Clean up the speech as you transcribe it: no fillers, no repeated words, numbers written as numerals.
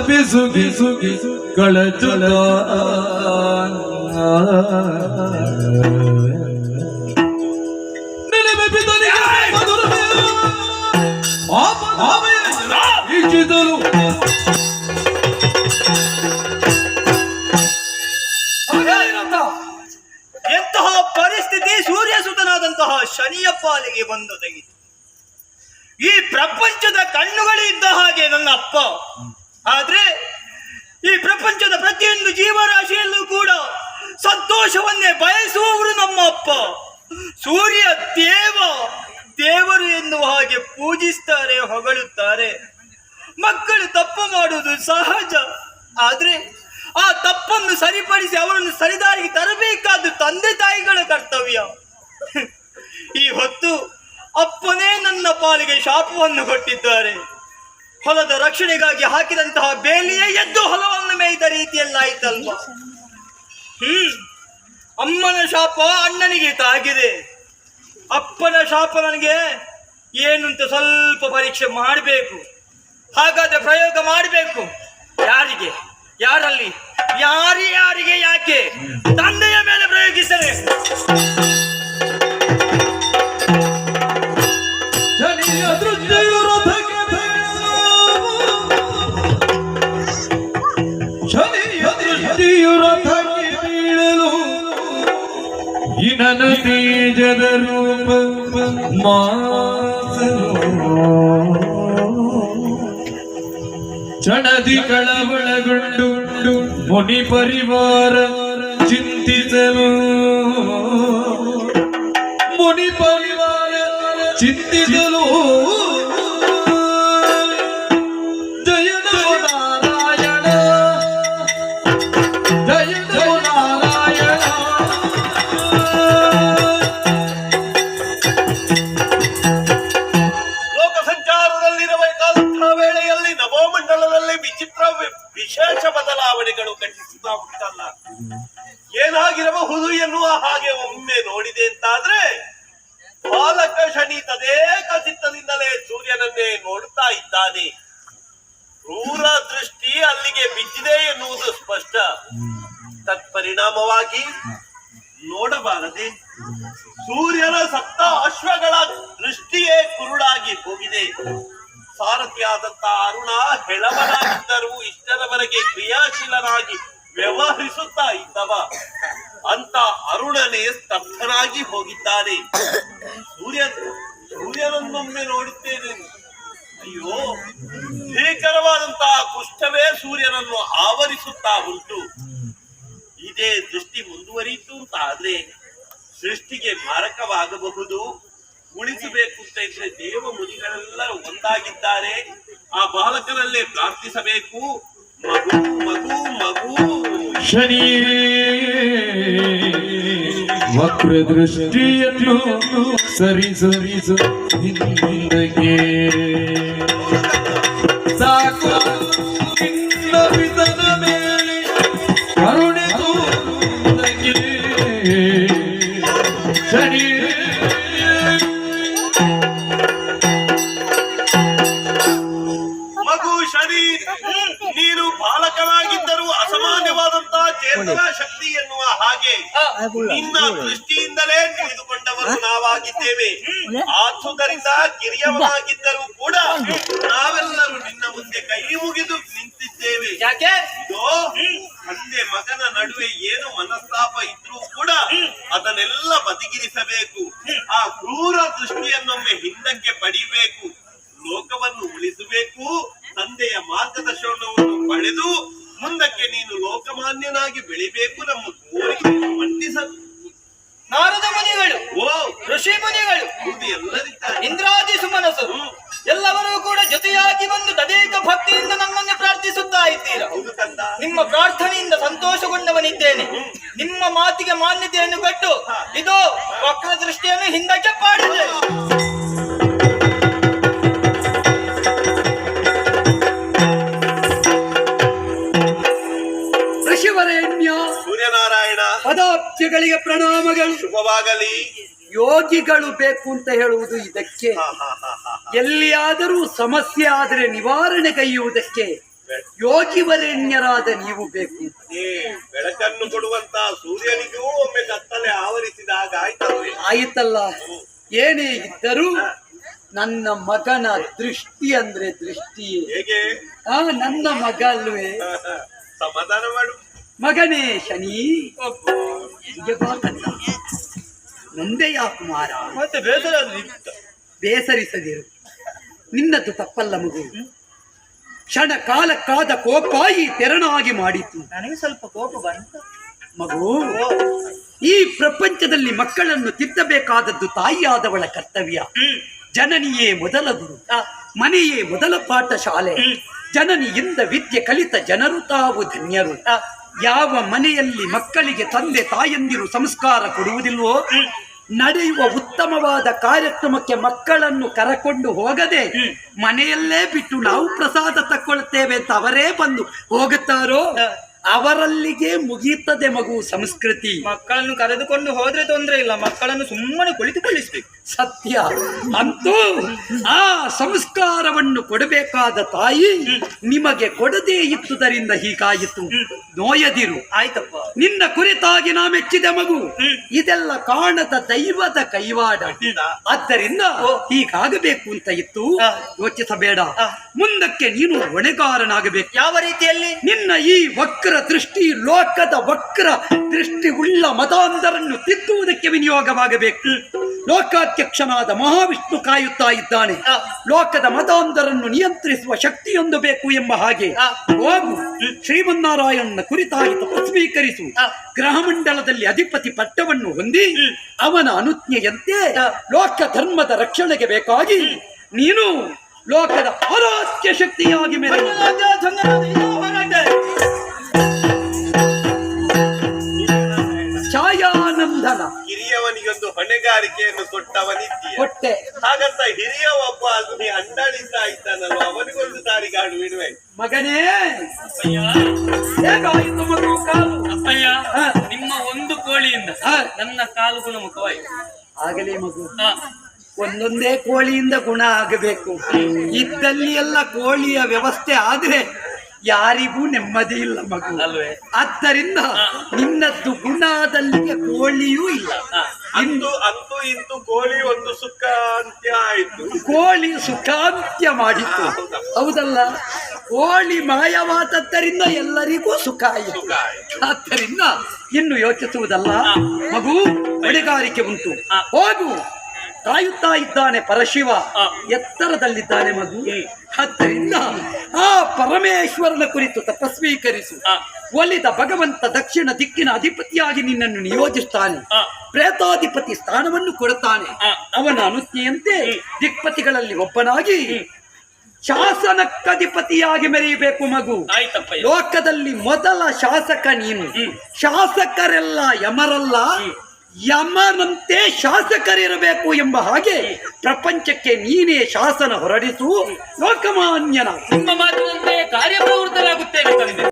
ಬಿಸು ಬಿಸು ಬಿಸು ಕಳಚುತ್ತ ಈಕ್ಷಿಸಲು ಎಂತಹ ಪರಿಸ್ಥಿತಿ ಸೂರ್ಯಸುತನಾದಂತಹ ಶನಿಯ ಪಾಲಿಗೆ ಬಂದು ತೆಗೆದು ಈ ಪ್ರಪಂಚದ ಕಣ್ಣುಗಳಿದ್ದ ಹಾಗೆ ನನ್ನ ಅಪ್ಪ. ಆದ್ರೆ ಈ ಪ್ರಪಂಚದ ಪ್ರತಿಯೊಂದು ಜೀವರಾಶಿಯಲ್ಲೂ ಕೂಡ ಸಂತೋಷವನ್ನೇ ಬಯಸುವವರು ನಮ್ಮ ಅಪ್ಪ. ಸೂರ್ಯ ದೇವರು ಎನ್ನುವ ಹಾಗೆ ಪೂಜಿಸ್ತಾರೆ, ಹೊಗಳುತ್ತಾರೆ. ಮಕ್ಕಳು ತಪ್ಪು ಮಾಡುವುದು ಸಹಜ. ಆದ್ರೆ ಆ ತಪ್ಪನ್ನು ಸರಿಪಡಿಸಿ ಅವರನ್ನು ಸರಿದಾರಿಗೆ ತರಬೇಕಾದ್ದು ತಂದೆ ತಾಯಿಗಳ ಕರ್ತವ್ಯ. ಈ ಹೊತ್ತು ಅಪ್ಪನೇ ನನ್ನ ಪಾಲಿಗೆ ಶಾಪವನ್ನು ಕೊಟ್ಟಿದ್ದಾರೆ. ಹೊಲದ ರಕ್ಷಣೆಗಾಗಿ ಹಾಕಿದಂತಹ ಬೇಲಿಯೇ ಎದ್ದು ಹೊಲವನ್ನು ಮೇಯ್ದ ರೀತಿಯಲ್ಲಾಯ್ತಲ್ವಾ. ಅಮ್ಮನ ಶಾಪ ಅಣ್ಣನಿಗೆ ತಾಗಿದೆ, ಅಪ್ಪನ ಶಾಪ ನನಗೆ ಏನು ಅಂತ ಸ್ವಲ್ಪ ಪರೀಕ್ಷೆ ಮಾಡಬೇಕು. ಹಾಗಾದ್ರೆ ಪ್ರಯೋಗ ಮಾಡಬೇಕು. ಯಾರಿಗೆ, ಯಾರಲ್ಲಿ, ಯಾರಿಗೆ, ಯಾಕೆ? ತಂದೆಯ ಮೇಲೆ ಪ್ರಯೋಗಿಸಲೇ. ನನ್ನ ತೇಜದ ರೂಪ ಚಣದಿ ಕಳವಳಗೊಂಡು ಮುನಿ ಪರಿವಾರ ಚಿಂತಿಸಲು, ಮುನಿ ಪರಿವಾರ ಚಿಂತಿಸಲು. ವಿಶೇಷ ಬದಲಾವಣೆಗಳು ಘಟಿಸುತ್ತಾ ಉಂಟಲ್ಲ. ಏನಾಗಿರಬಹುದು ಎನ್ನುವ ಹಾಗೆ ಒಮ್ಮೆ ನೋಡಿದೆ ಅಂತಾದ್ರೆ ಬಾಲಕ ಶನಿ ತದೇಕ ಚಿತ್ತದಿಂದಲೇ ಸೂರ್ಯನನ್ನೇ ನೋಡುತ್ತಾ ಇದ್ದಾನೆ. ಕ್ರೂರ ದೃಷ್ಟಿ ಅಲ್ಲಿಗೆ ಬಿದ್ದಿದೆ ಎನ್ನುವುದು ಸ್ಪಷ್ಟ. ತತ್ಪರಿಣಾಮವಾಗಿ ನೋಡಬಾರದೆ ಸೂರ್ಯನ ಸಪ್ತ ಅಶ್ವಗಳ ದೃಷ್ಟಿಯೇ ಕುರುಡಾಗಿ ಹೋಗಿದೆ. ಸಾರಥಿಯಾದಂತ ಅರುಣ ಹೆಳವನಾಗಿದ್ದರೂ ಇಷ್ಟರವರೆಗೆ ಕ್ರಿಯಾಶೀಲನಾಗಿ ವ್ಯವಹರಿಸುತ್ತಾ ಇದ್ದವ ಅಂತ ಅರುಣನೇ ಸ್ತಬ್ಧನಾಗಿ ಹೋಗಿದ್ದಾನೆ. ಸೂರ್ಯನನ್ನೊಮ್ಮೆ ನೋಡುತ್ತೇನೆ. ಅಯ್ಯೋ, ಭೀಕರವಾದಂತಹ ಕುಷ್ಠವೇ ಸೂರ್ಯನನ್ನು ಆವರಿಸುತ್ತಾ ಉಂಟು. ಇದೇ ದೃಷ್ಟಿ ಮುಂದುವರಿಯಿತು ಅಂತ ಆದ್ರೆ ಸೃಷ್ಟಿಗೆ ಮಾರಕವಾಗಬಹುದು. ಉಳಿಸಬೇಕು ಅಂತ ಇದ್ರೆ ದೇವ ಮುನಿಗಳೆಲ್ಲರೂ ಒಂದಾಗಿದ್ದಾರೆ. ಆ ಬಾಲಕನಲ್ಲೇ ಪ್ರಾರ್ಥಿಸಬೇಕು. ಮಗು ಮಗು ಮಗು. ಶನಿ ವಕ್ರ ದೃಷ್ಟಿಯನ್ನು ಸರಿಸರಿಸು ಹಿಂದಕ್ಕೆ ಸಾಕು ನಿನ್ನ ಪಿತನ ಮೇಲೆ ಕರುಣೆ ತೋರುವುದಕ್ಕೆ. ಶನಿ ನೀನು ಬಾಲಕನಾಗಿದ್ದರೂ ಅಸಾಮಾನ್ಯವಾದಂತಹ ಚೇತನ ಶಕ್ತಿ ಎನ್ನುವ ಹಾಗೆ ನಿನ್ನ ದೃಷ್ಟಿಯಿಂದಲೇ ತಿಳಿದುಕೊಂಡವರು ನಾವಾಗಿದ್ದೇವೆ. ಆದುದರಿಂದ ಕಿರಿಯವನಾಗಿದ್ದರೂ ಕೂಡ ನಾವೆಲ್ಲರೂ ನಿನ್ನ ಮುಂದೆ ಕೈ ಮುಗಿದು ನಿಂತಿದ್ದೇವೆ. ಯಾಕೆ? ತಂದೆ ಮಗನ ನಡುವೆ ಏನು ಮನಸ್ತಾಪ ಇದ್ರೂ ಕೂಡ ಅದನ್ನೆಲ್ಲ ಬದಿಗಿರಿಸಬೇಕು. ಆ ಕ್ರೂರ ದೃಷ್ಟಿಯನ್ನೊಮ್ಮೆ ಹಿಂದಕ್ಕೆ ಪಡಿಬೇಕು. ಲೋಕವನ್ನು ಉಳಿಸಬೇಕು. ತಂದೆಯ ಮಾರ್ಗದರ್ಶನವನ್ನು ಪಡೆದು ಮುಂದಕ್ಕೆ ನೀನು ಲೋಕಮಾನ್ಯನಾಗಿ ಬೆಳಿಬೇಕು. ನಮ್ಮ ಕೋರಿಕೆಯನ್ನು ಮಂಡಿಸಬೇಕು. ನಾರದ ಮುನಿಗಳು, ಋಷಿ ಮುನಿಗಳು, ಎಲ್ಲರಿದ್ದಾರೆ, ಇಂದ್ರಾದಿ ಸುಮನಸರು ಎಲ್ಲವರೂ ಕೂಡ ಜೊತೆಯಾಗಿ ಬಂದು ತದೇಕ ಭಕ್ತಿಯಿಂದ ನಮ್ಮನ್ನು ಪ್ರಾರ್ಥಿಸುತ್ತಾ ಇದ್ದೀರಾ. ನಿಮ್ಮ ಪ್ರಾರ್ಥನೆಯಿಂದ ಸಂತೋಷಗೊಂಡವನಿದ್ದೇನೆ. ನಿಮ್ಮ ಮಾತಿಗೆ ಮಾನ್ಯತೆಯನ್ನು ಕೊಟ್ಟು ಇದು ವಕ್ರ ದೃಷ್ಟಿಯನ್ನು ಹಿಂದಕ್ಕೆ ಪಾಡಿದೆ. ಸೂರ್ಯನಾರಾಯಣ ಪದಾಬ್ಜಗಳಿಗೆ ಪ್ರಣಾಮಗಳು. ಶುಭವಾಗಲಿ. ಯೋಗಿಗಳು ಬೇಕು ಅಂತ ಹೇಳುವುದು ಇದಕ್ಕೆ. ಎಲ್ಲಿಯಾದರೂ ಸಮಸ್ಯೆ ಆದರೆ ನಿವಾರಣೆ ಕೈಯುವುದಕ್ಕೆ. ಯೋಗಿವರೆಣ್ಯರಾದ ನೀವು ಬೇಕು. ಈ ಬೆಳಕನ್ನು ಕೊಡುವಂತ ಸೂರ್ಯನಿಗೂ ಒಮ್ಮೆ ಕತ್ತಲೆ ಆವರಿಸಿದಾಗ ಆಯ್ತಲ್ವೇ? ಆಯಿತಲ್ಲ, ಏನೇ ಇದ್ದರೂ ನನ್ನ ಮಗನ ದೃಷ್ಟಿ ಅಂದ್ರೆ ದೃಷ್ಟಿಯೇ. ಹೇಗೆ? ನನ್ನ ಮಗ ಅಲ್ವೇ? ಸಮಾಧಾನ ಮಾಡು ಮಗನೇ ಶನಿ, ಹೀಗೆ ಬಾ ಕಂದ. ನಂದೆಯ ಕುಮಾರ, ಮತ್ತೆ ಬೇಸರ ಬೇಸರಿಸದಿರು. ನಿನ್ನದು ತಪ್ಪಲ್ಲ ಮಗು. ಕ್ಷಣ ಕಾಲಕ್ಕಾದ ಕೋಪ ಈ ತೆರನಾಗಿ ಮಾಡಿತು. ನನಗೆ ಸ್ವಲ್ಪ ಕೋಪ ಬಂತು ಮಗು. ಈ ಪ್ರಪಂಚದಲ್ಲಿ ಮಕ್ಕಳನ್ನು ತಿದ್ದಬೇಕಾದದ್ದು ತಾಯಿಯಾದವಳ ಕರ್ತವ್ಯ. ಜನನಿಯೇ ಮೊದಲ ಗುರು, ಮನೆಯೇ ಮೊದಲ ಪಾಠಶಾಲೆ. ಜನನಿಯಿಂದ ವಿದ್ಯೆ ಕಲಿತ ಜನರು ತಾವು ಧನ್ಯರು. ಯಾವ ಮನೆಯಲ್ಲಿ ಮಕ್ಕಳಿಗೆ ತಂದೆ ತಾಯಂದಿರು ಸಂಸ್ಕಾರ ಕೊಡುವುದಿಲ್ವೋ, ನಡೆಯುವ ಉತ್ತಮವಾದ ಕಾರ್ಯಕ್ರಮಕ್ಕೆ ಮಕ್ಕಳನ್ನು ಕರಕೊಂಡು ಹೋಗದೆ ಮನೆಯಲ್ಲೇ ಬಿಟ್ಟು ನಾವು ಪ್ರಸಾದ ತಕ್ಕೊಳ್ತೇವೆ ಅಂತ ಅವರೇ ಬಂದು ಹೋಗುತ್ತಾರೋ ಅವರಲ್ಲಿಗೆ ಮುಗಿಯುತ್ತದೆ ಮಗು ಸಂಸ್ಕೃತಿ. ಮಕ್ಕಳನ್ನು ಕರೆದುಕೊಂಡು ಹೋದ್ರೆ ತೊಂದರೆ ಇಲ್ಲ, ಮಕ್ಕಳನ್ನು ಸುಮ್ಮನೆ ಕುಳಿತುಕೊಳ್ಳಿಸ್ಬೇಕು. ಸತ್ಯ. ಅಂತೂ ಆ ಸಂಸ್ಕಾರವನ್ನು ಕೊಡಬೇಕಾದ ತಾಯಿ ನಿಮಗೆ ಕೊಡದೇ ಇದ್ದುದರಿಂದ ಹೀಗಾಯಿತು. ನೋಯದಿರು. ಆಯ್ತಪ್ಪ, ನಿನ್ನ ಕುರಿತಾಗಿ ನಾ ಮೆಚ್ಚಿದೆ ಮಗು. ಇದೆಲ್ಲ ಕಾಣದ ದೈವದ ಕೈವಾಡ. ಆದ್ದರಿಂದ ಹೀಗಾಗಬೇಕು ಅಂತ ಇತ್ತು. ಯೋಚಿಸಬೇಡ. ಮುಂದಕ್ಕೆ ನೀನು ಹೊಣೆಗಾರನಾಗಬೇಕು. ಯಾವ ರೀತಿಯಲ್ಲಿ? ನಿನ್ನ ಈ ವಕ್ರ ದೃಷ್ಟಿ, ಲೋಕದ ವಕ್ರ ದೃಷ್ಟಿ ಉಳ್ಳ ಮತಾಂಧರನ್ನು ತಿದ್ದುವುದಕ್ಕೆ ವಿನಿಯೋಗವಾಗಬೇಕು. ಲೋಕಾಧ್ಯಕ್ಷನಾದ ಮಹಾವಿಷ್ಣು ಕಾಯುತ್ತಾ ಇದ್ದಾನೆ. ಲೋಕದ ಮತಾಂಧರನ್ನು ನಿಯಂತ್ರಿಸುವ ಶಕ್ತಿಯೊಂದು ಬೇಕು ಎಂಬ ಹಾಗೆ ಹೋಗು, ಶ್ರೀಮನ್ನಾರಾಯಣನ ಕುರಿತಾಗಿ ತಪಸ್ವೀಕರಿಸು. ಗ್ರಹಮಂಡಲದಲ್ಲಿ ಅಧಿಪತಿ ಪಟ್ಟವನ್ನು ಹೊಂದಿ ಅವನ ಅನುಜ್ಞೆಯಂತೆ ಲೋಕ ಧರ್ಮದ ರಕ್ಷಣೆಗೆ ಬೇಕಾಗಿ ನೀನು ಲೋಕದ ಆರಾಧ್ಯ ಶಕ್ತಿಯಾಗಿ ಮೆರೆಯುವ. ಛಾಯಾನಂದನ ಹಿರಿಯವನಿಗೊಂದು ಹೊಣೆಗಾರಿಕೆಯನ್ನು ಕೊಟ್ಟವನಿದ್ದೀಯ. ಹೊಟ್ಟೆ ಹಾಗಂತ ಹಿರಿಯ ಒಬ್ಬ ಅಲ್ಲಿ ಅಂಡಾಡಿಸ್ತಾ ಇದ್ದಾನಲ್ವ, ಅವನಿಗೊಂದು ತಾರಿಗಾಡು ಬಿಡುವೆ. ಮಗನೇ, ಹೇಗಾಯಿತು ಮಗು ಕಾಲು? ಅಪ್ಪಯ್ಯ, ನಿಮ್ಮ ಒಂದು ಕೋಳಿಯಿಂದ ನನ್ನ ಕಾಲು ಗುಣಮುಖವಾಯಿತು. ಆಗಲೇ ಮಗು, ಒಂದೊಂದೇ ಕೋಳಿಯಿಂದ ಗುಣ ಆಗಬೇಕು. ಇದ್ದಲ್ಲಿ ಎಲ್ಲ ಕೋಳಿಯ ವ್ಯವಸ್ಥೆ ಆದ್ರೆ ಯಾರಿಗೂ ನೆಮ್ಮದಿ ಇಲ್ಲ ಮಗು ಅಲ್ವೇ? ಆದ್ದರಿಂದ ನಿನ್ನದ್ದು ಗುಣದಲ್ಲಿಗೆ ಕೋಳಿಯೂ ಇಲ್ಲ. ಅಂತೂ ಅಂತೂ ಇಂತೂ ಕೋಳಿ ಒಂದು ಸುಖಾಂತ್ಯ ಆಯ್ತು. ಕೋಳಿ ಸುಖಾಂತ್ಯ ಮಾಡಿತು, ಹೌದಲ್ಲ? ಕೋಳಿ ಮಾಯವಾದದ್ದರಿಂದ ಎಲ್ಲರಿಗೂ ಸುಖ ಆಯಿತು. ಆದ್ದರಿಂದ ಇನ್ನು ಯೋಚಿಸುವುದಲ್ಲ ಮಗು, ಹೊಣೆಗಾರಿಕೆ ಉಂಟು. ಹೋಗು, ಕಾಯುತ್ತಾ ಇದ್ದಾನೆ ಪರಶಿವ, ಎತ್ತರದಲ್ಲಿದ್ದಾನೆ ಮಗು. ಆದ್ದರಿಂದ ಆ ಪರಮೇಶ್ವರನ ಕುರಿತು ತಪಸ್ವೀಕರಿಸು. ಒಲಿದ ಭಗವಂತ ದಕ್ಷಿಣ ದಿಕ್ಕಿನ ಅಧಿಪತಿಯಾಗಿ ನಿನ್ನನ್ನು ನಿಯೋಜಿಸ್ತಾನೆ. ಪ್ರೇತಾಧಿಪತಿ ಸ್ಥಾನವನ್ನು ಕೊಡುತ್ತಾನೆ. ಅವನ ಅನುಜ್ಞೆಯಂತೆ ದಿಕ್ಪತಿಗಳಲ್ಲಿ ಒಬ್ಬನಾಗಿ ಶಾಸನಕ್ಕಧಿಪತಿಯಾಗಿ ಮೆರೆಯಬೇಕು ಮಗು. ಲೋಕದಲ್ಲಿ ಮೊದಲ ಶಾಸಕ ನೀನು. ಶಾಸಕರೆಲ್ಲ ಯಮರಲ್ಲ, ಯಮನಂತೆ ಶಾಸಕರಿರಬೇಕು ಎಂಬ ಹಾಗೆ ಪ್ರಪಂಚಕ್ಕೆ ನೀನೇ ಶಾಸನ ಹೊರಡಿಸು. ಲೋಕಮಾನ್ಯನ ನಿಮ್ಮ ಮಾತಿನಂತೆ ಕಾರ್ಯಪ್ರವೃತ್ತರಾಗುತ್ತೇನೆ ತಂದೆ.